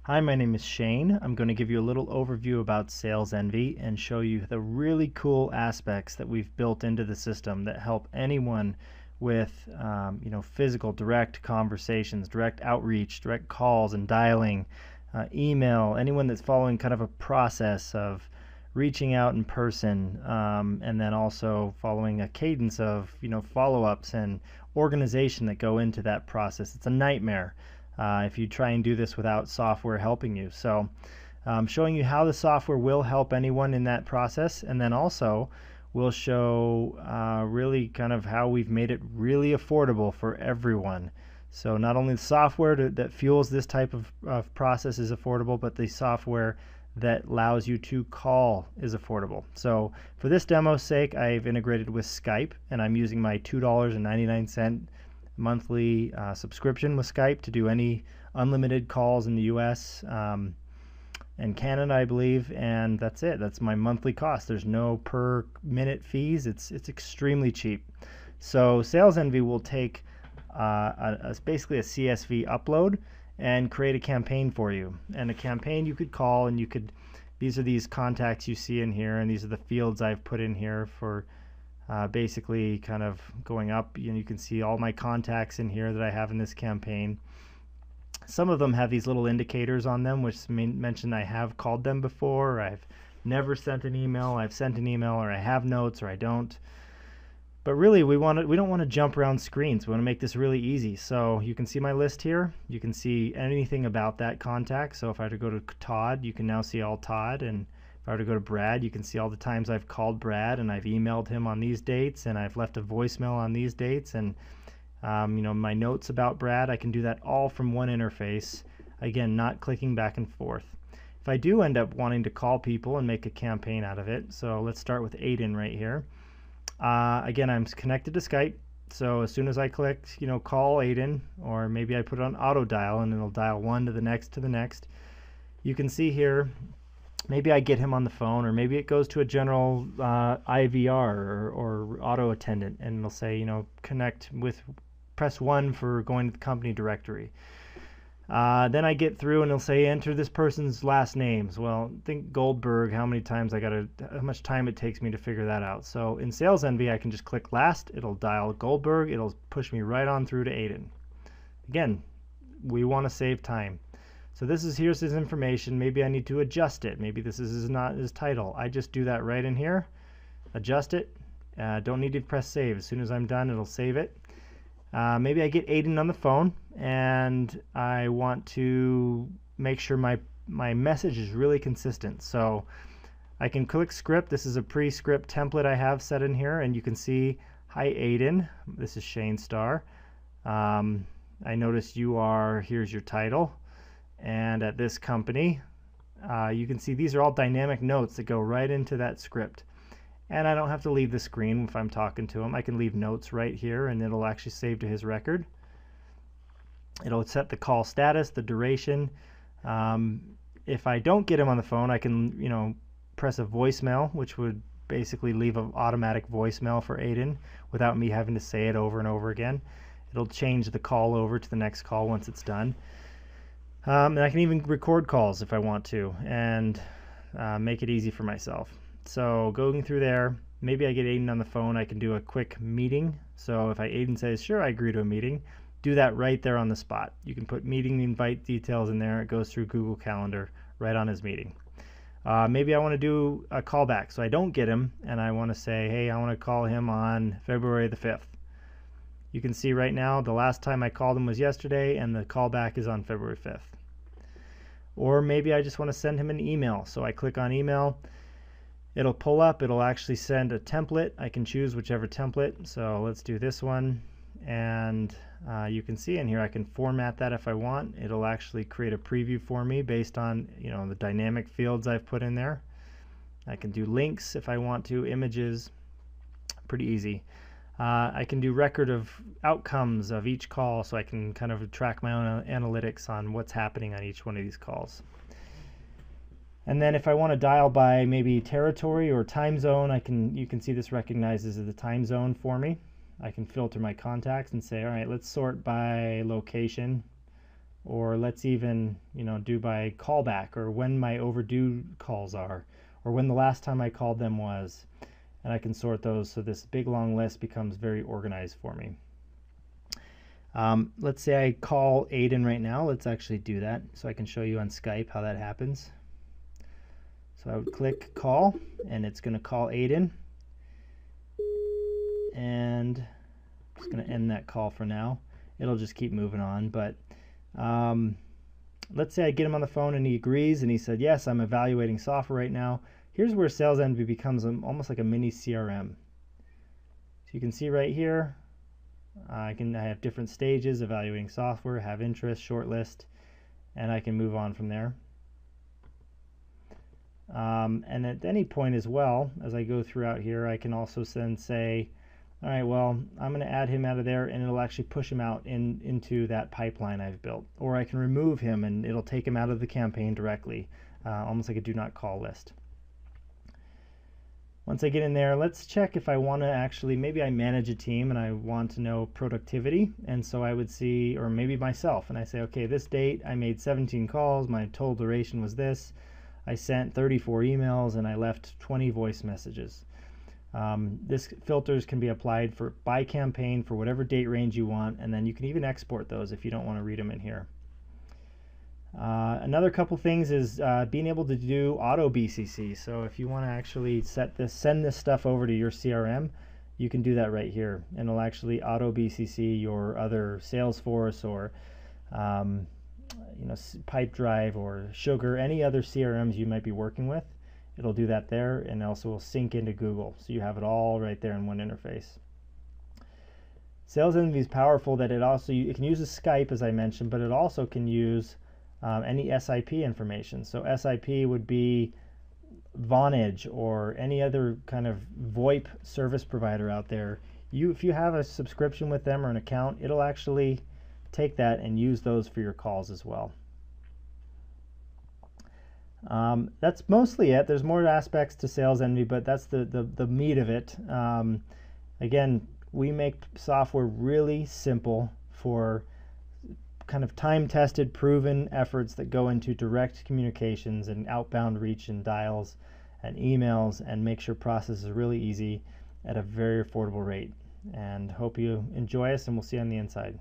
Hi, my name is Shane. I'm going to give you a little overview about SalesEnvy and show you the really cool aspects that we've built into the system that help anyone with physical direct conversations, direct outreach, direct calls and dialing, email, anyone that's following kind of a process of reaching out in person, and then also following a cadence of follow-ups and organization that go into that process. It's a nightmare if you try and do this without software helping you. So showing you how the software will help anyone in that process, and then also we'll show really kind of how we've made it really affordable for everyone. So not only the software that fuels this type of process is affordable, but the software that allows you to call is affordable. So for this demo's sake, I've integrated with Skype, and I'm using my $2.99 monthly subscription with Skype to do any unlimited calls in the US and Canada, I believe, and that's it. That's my monthly cost. There's no per minute fees. It's extremely cheap. So SalesEnvy will take basically a CSV upload and create a campaign for you. And a campaign you could call, and these are these contacts you see in here, and these are the fields I've put in here for basically kind of going up. You can see all my contacts in here that I have in this campaign. Some of them have these little indicators on them which mention I have called them before, or I've never sent an email, I've sent an email, or I have notes, or I don't. But really we don't want to jump around screens. We want to make this really easy. So you can see my list here. You can see anything about that contact. So if I were to go to Todd, you can now see all Todd, and if I were to go to Brad, you can see all the times I've called Brad, and I've emailed him on these dates, and I've left a voicemail on these dates, and my notes about Brad. I can do that all from one interface. Again, not clicking back and forth. If I do end up wanting to call people and make a campaign out of it, so let's start with Aiden right here. Again, I'm connected to Skype, so as soon as I click, call Aiden, or maybe I put it on auto dial and it'll dial one to the next, you can see here, maybe I get him on the phone, or maybe it goes to a general IVR or auto attendant, and it'll say, connect with, press 1 for going to the company directory. Then I get through, and it'll say enter this person's last names. Well, think Goldberg, how much time it takes me to figure that out. So in SalesEnvy, I can just click last, it'll dial Goldberg, it'll push me right on through to Aiden. Again, we want to save time. So here's his information. Maybe I need to adjust it. Maybe this is not his title. I just do that right in here, adjust it. Don't need to press save. As soon as I'm done, it'll save it. Maybe I get Aiden on the phone, and I want to make sure my message is really consistent. So I can click script. This is a pre-script template I have set in here, and you can see, hi Aiden, this is Shane Starr. I notice here's your title, and at this company, you can see these are all dynamic notes that go right into that script. And I don't have to leave the screen if I'm talking to him. I can leave notes right here, and it'll actually save to his record. It'll set the call status, the duration. If I don't get him on the phone, I can press a voicemail, which would basically leave an automatic voicemail for Aiden without me having to say it over and over again. It'll change the call over to the next call once it's done. And I can even record calls if I want to, and make it easy for myself. So going through there, maybe I get Aiden on the phone, I can do a quick meeting. So if Aiden says, sure, I agree to a meeting, do that right there on the spot. You can put meeting invite details in there. It goes through Google Calendar right on his meeting. Maybe I want to do a callback. So I don't get him, and I want to say, hey, I want to call him on February the 5th. You can see right now the last time I called him was yesterday, and the callback is on February 5th. Or maybe I just want to send him an email. So I click on email. It'll pull up, it'll actually send a template. I can choose whichever template. So let's do this one. And you can see in here I can format that if I want. It'll actually create a preview for me based on the dynamic fields I've put in there. I can do links if I want to, images, pretty easy. I can do record of outcomes of each call, so I can kind of track my own analytics on what's happening on each one of these calls. And then if I want to dial by maybe territory or time zone, you can see this recognizes the time zone for me. I can filter my contacts and say, all right, let's sort by location. or let's even, do by callback, or when my overdue calls are, or when the last time I called them was. And I can sort those so this big long list becomes very organized for me. Let's say I call Aiden right now. Let's actually do that so I can show you on Skype how that happens. So I would click call, and it's going to call Aiden. And I'm just going to end that call for now. It'll just keep moving on. But let's say I get him on the phone and he agrees and he said, yes, I'm evaluating software right now. Here's where SalesEnvy becomes almost like a mini CRM. So you can see right here, I have different stages: evaluating software, have interest, shortlist, and I can move on from there. And at any point as well, as I go throughout here, I can also then say, all right, well, I'm going to add him out of there, and it'll actually push him out into that pipeline I've built. Or I can remove him, and it'll take him out of the campaign directly, almost like a do not call list. Once I get in there, let's check if I want to actually, maybe I manage a team and I want to know productivity. And so I would see, or maybe myself, and I say, okay, this date I made 17 calls, my total duration was this, I sent 34 emails, and I left 20 voice messages. This filters can be applied by campaign for whatever date range you want, and then you can even export those if you don't want to read them in here. Another couple things is being able to do auto BCC. So if you want to actually send this stuff over to your CRM, you can do that right here, and it'll actually auto BCC your other Salesforce or Pipedrive or Sugar, any other CRMs you might be working with. It'll do that there, and also will sync into Google, so you have it all right there in one interface. SalesEnvy is powerful that it can use a Skype, as I mentioned, but it also can use any SIP information. So SIP would be Vonage or any other kind of VoIP service provider out there. If you have a subscription with them or an account, it'll actually take that and use those for your calls as well. That's mostly it. There's more aspects to SalesEnvy, but that's the meat of it. Again, we make software really simple for kind of time-tested, proven efforts that go into direct communications and outbound reach and dials and emails, and make sure process is really easy at a very affordable rate. And hope you enjoy us, and we'll see you on the inside.